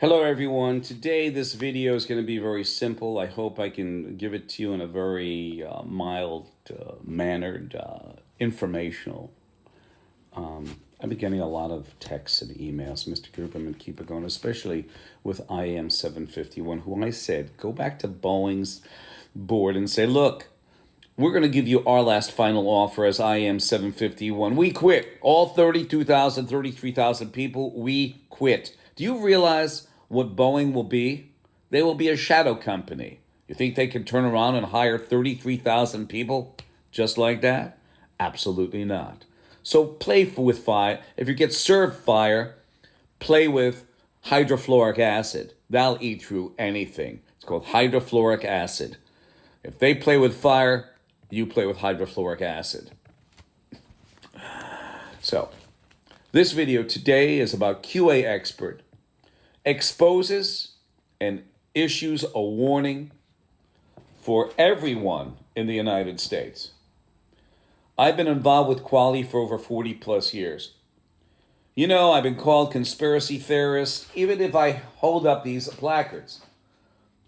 Hello everyone. Today this video is going to be very simple. I hope I can give it to you in a very mild mannered, informational. I've been getting a lot of texts and emails, Mr. Guberman, keep it going, especially with IM 751, who I said, go back to Boeing's board and say, look, we're going to give you our last final offer as IM 751. We quit. All 32,000, 33,000 people, we quit. Do you realize what Boeing will be? They will be a shadow company. You think they can turn around and hire 33,000 people just like that? Absolutely not. So play with fire. If you get served fire, play with hydrofluoric acid. That'll eat through anything. It's called hydrofluoric acid. If they play with fire, you play with hydrofluoric acid. So, this video today is about QA Expert exposes and issues a warning for everyone in the United States. I've been involved with quality for over 40 plus years. You know, I've been called conspiracy theorist, even if I hold up these placards.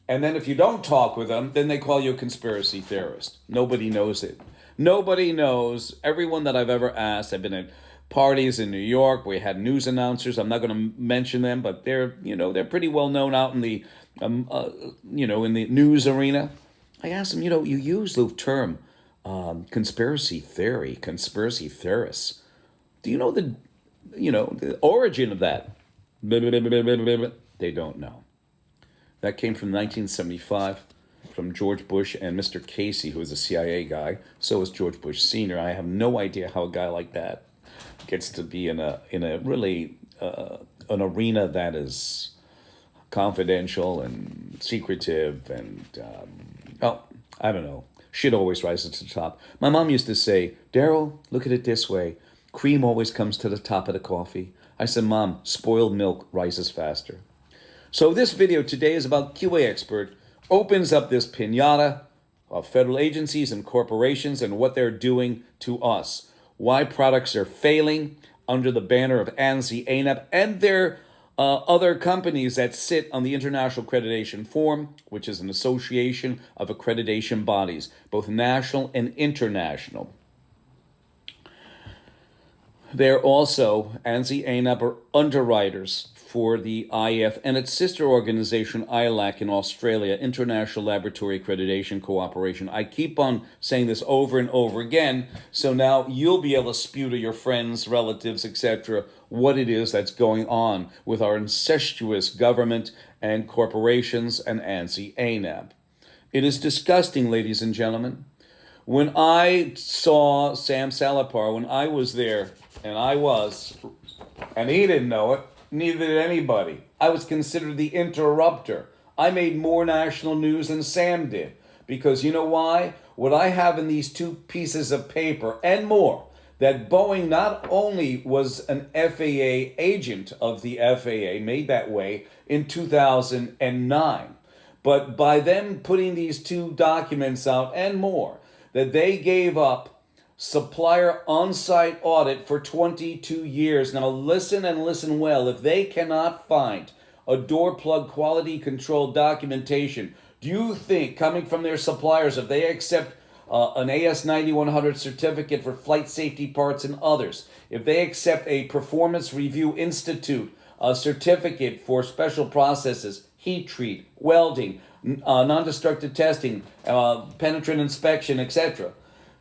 And then if you don't talk with them, then they call you a conspiracy theorist. Nobody knows it. Nobody knows. Everyone that I've ever asked, I've been at parties in New York. We had news announcers. I'm not going to mention them, but they're pretty well known out in the, in the news arena. I asked them, you use the term conspiracy theory, conspiracy theorists. Do you know the origin of that? They don't know. That came from 1975, from George Bush and Mr. Casey, who was a CIA guy. So was George Bush Sr. I have no idea how a guy like that gets to be in a really an arena that is confidential and secretive and I don't know. Shit always rises to the top. My mom used to say, Daryl, look at it this way. Cream always comes to the top of the coffee. I said, Mom, spoiled milk rises faster. So this video today is about QA Expert opens up this piñata of federal agencies and corporations and what they're doing to us. Why products are failing under the banner of ANSI-ANAB and their other companies that sit on the International Accreditation Forum, which is an association of accreditation bodies, both national and international. They're also, ANSI-ANAB are underwriters for the IF and its sister organization, ILAC in Australia, International Laboratory Accreditation Cooperation. I keep on saying this over and over again, so now you'll be able to spew to your friends, relatives, etc., what it is that's going on with our incestuous government and corporations and ANSI-ANAB. It is disgusting, ladies and gentlemen. When I saw Sam Salapar, when I was there, and he didn't know it, neither did anybody. I was considered the interrupter. I made more national news than Sam did. Because you know why? What I have in these two pieces of paper and more, that Boeing not only was an FAA agent of the FAA, made that way in 2009, but by them putting these two documents out and more, that they gave up supplier on-site audit for 22 years. Now listen and listen well. If they cannot find a door plug quality control documentation, do you think, coming from their suppliers, if they accept an AS9100 certificate for flight safety parts and others, if they accept a Performance Review Institute certificate for special processes, heat treat, welding, non-destructive testing, penetrant inspection, etc.,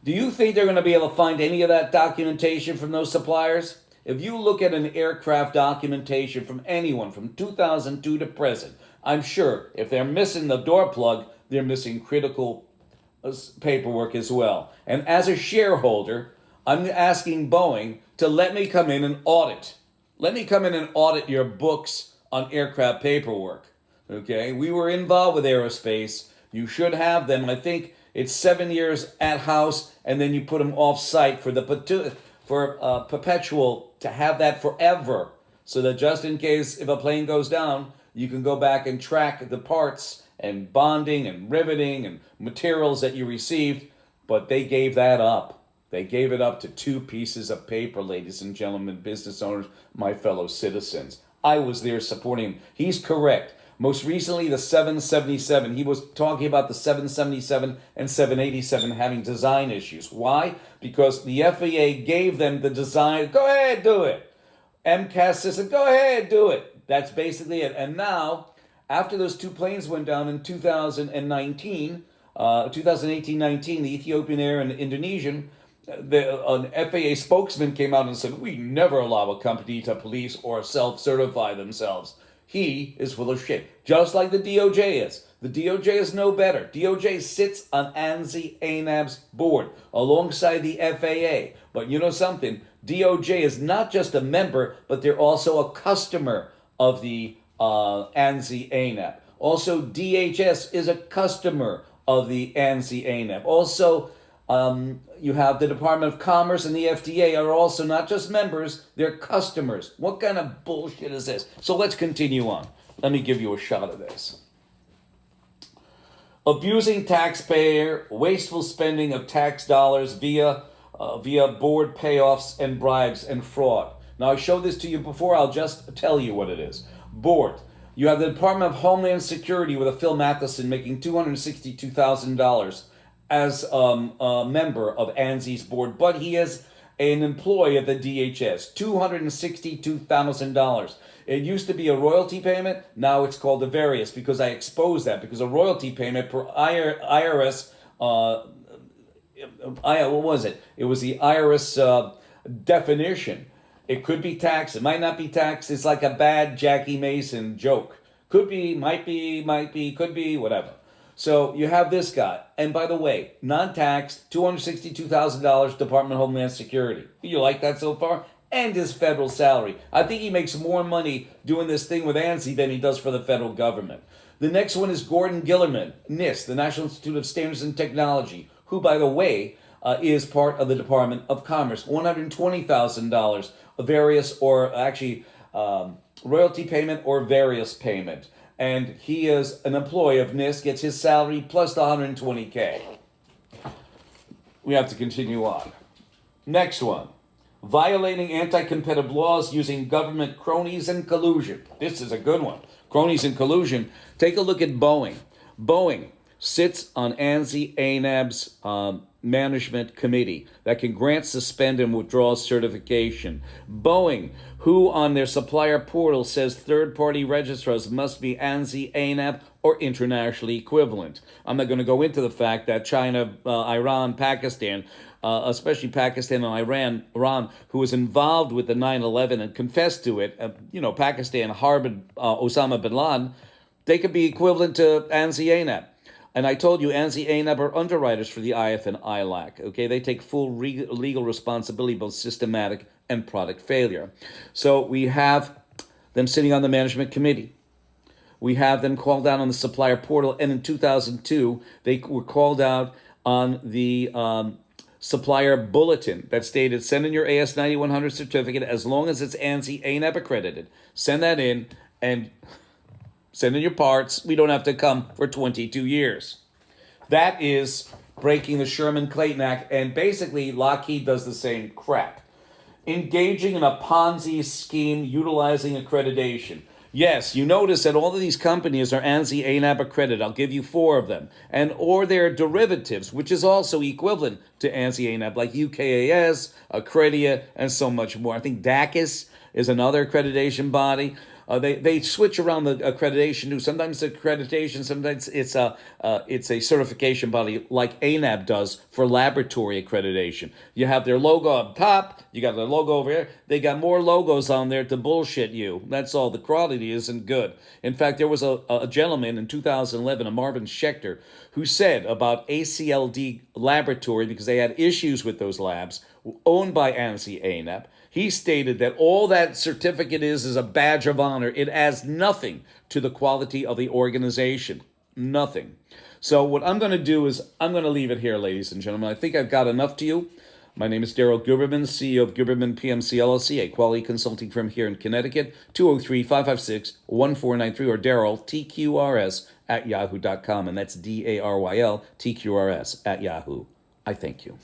do you think they're going to be able to find any of that documentation from those suppliers? If you look at an aircraft documentation from anyone from 2002 to present, I'm sure if they're missing the door plug, they're missing critical paperwork as well. And as a shareholder, I'm asking Boeing to let me come in and audit. Let me come in and audit your books on aircraft paperwork. Okay? We were involved with aerospace. You should have them. I think it's 7 years at house, and then you put them off-site for perpetual, to have that forever, so that just in case if a plane goes down, you can go back and track the parts and bonding and riveting and materials that you received. But they gave that up. They gave it up to two pieces of paper, ladies and gentlemen, business owners, my fellow citizens. I was there supporting him. He's correct. Most recently, the 777. He was talking about the 777 and 787 having design issues. Why? Because the FAA gave them the design. Go ahead, do it. MCAS system, go ahead, do it. That's basically it. And now, after those two planes went down in 2019, 2018-19, the Ethiopian Air and the Indonesian, an FAA spokesman came out and said, we never allow a company to police or self-certify themselves. He is full of shit, just like the DOJ is. The DOJ is no better. DOJ sits on ANSI-ANAB's board alongside the FAA. But you know something? DOJ is not just a member, but they're also a customer of the ANSI-ANAB. Also, DHS is a customer of the ANSI-ANAB. Also, you have the Department of Commerce and the FDA are also not just members, they're customers. What kind of bullshit is this? So let's continue on. Let me give you a shot of this. Abusing taxpayer, wasteful spending of tax dollars via board payoffs and bribes and fraud. Now, I showed this to you before. I'll just tell you what it is. Board. You have the Department of Homeland Security with a Phil Matheson making $262,000 as a member of ANSI's board, but he is an employee of the DHS, $262,000. It used to be a royalty payment. Now it's called a various because I exposed that, because a royalty payment per IRS, what was it? It was the IRS definition. It could be taxed. It might not be taxed. It's like a bad Jackie Mason joke. Could be, might be, could be, whatever. So you have this guy. And by the way, non-taxed, $262,000 Department of Homeland Security. You like that so far? And his federal salary. I think he makes more money doing this thing with ANSI than he does for the federal government. The next one is Gordon Gillerman, NIST, the National Institute of Standards and Technology, who, by the way, is part of the Department of Commerce. $120,000, various or actually royalty payment or various payment. And he is an employee of NIST, gets his salary plus the $120K. We have to continue on. Next one. Violating anti-competitive laws using government cronies and collusion. This is a good one. Cronies and collusion. Take a look at Boeing. Boeing sits on ANSI-ANAB's management committee that can grant, suspend, and withdraw certification. Boeing, who on their supplier portal says third-party registrars must be ANSI-ANAB or internationally equivalent. I'm not going to go into the fact that China, Iran, Pakistan, especially Pakistan and Iran, who was involved with the 9/11 and confessed to it, Pakistan harbored Osama bin Laden, they could be equivalent to ANSI-ANAB. And I told you, ANSI-ANAB are underwriters for the IF and ILAC. Okay, they take full legal responsibility, both systematic and product failure. So we have them sitting on the management committee. We have them called out on the supplier portal, and in 2002, they were called out on the supplier bulletin that stated, send in your AS9100 certificate as long as it's ANSI-ANAB accredited. Send that in and send in your parts. We don't have to come for 22 years. That is breaking the Sherman-Clayton Act, and basically Lockheed does the same crap. Engaging in a Ponzi scheme utilizing accreditation. Yes, you notice that all of these companies are ANSI-ANAB accredited. I'll give you 4 of them. And or their derivatives, which is also equivalent to ANSI-ANAB, like UKAS, Accredia, and so much more. I think DACIS is another accreditation body. They switch around the accreditation too. Sometimes it's accreditation, sometimes it's a certification body like ANAB does for laboratory accreditation. You have their logo up top, you got their logo over here. They got more logos on there to bullshit you. That's all. The quality isn't good. In fact, there was a gentleman in 2011, a Marvin Schechter, who said about ACLD Laboratory, because they had issues with those labs, owned by ANSI-ANAB. He stated that all that certificate is a badge of honor. It adds nothing to the quality of the organization. Nothing. So what I'm going to do is I'm going to leave it here, ladies and gentlemen. I think I've got enough to you. My name is DARYL GUBERMAN, CEO of Guberman PMC LLC, a quality consulting firm here in Connecticut, 203-556-1493, or Daryl, TQRS, @yahoo.com. And that's DARYL, TQRS, @yahoo. I thank you.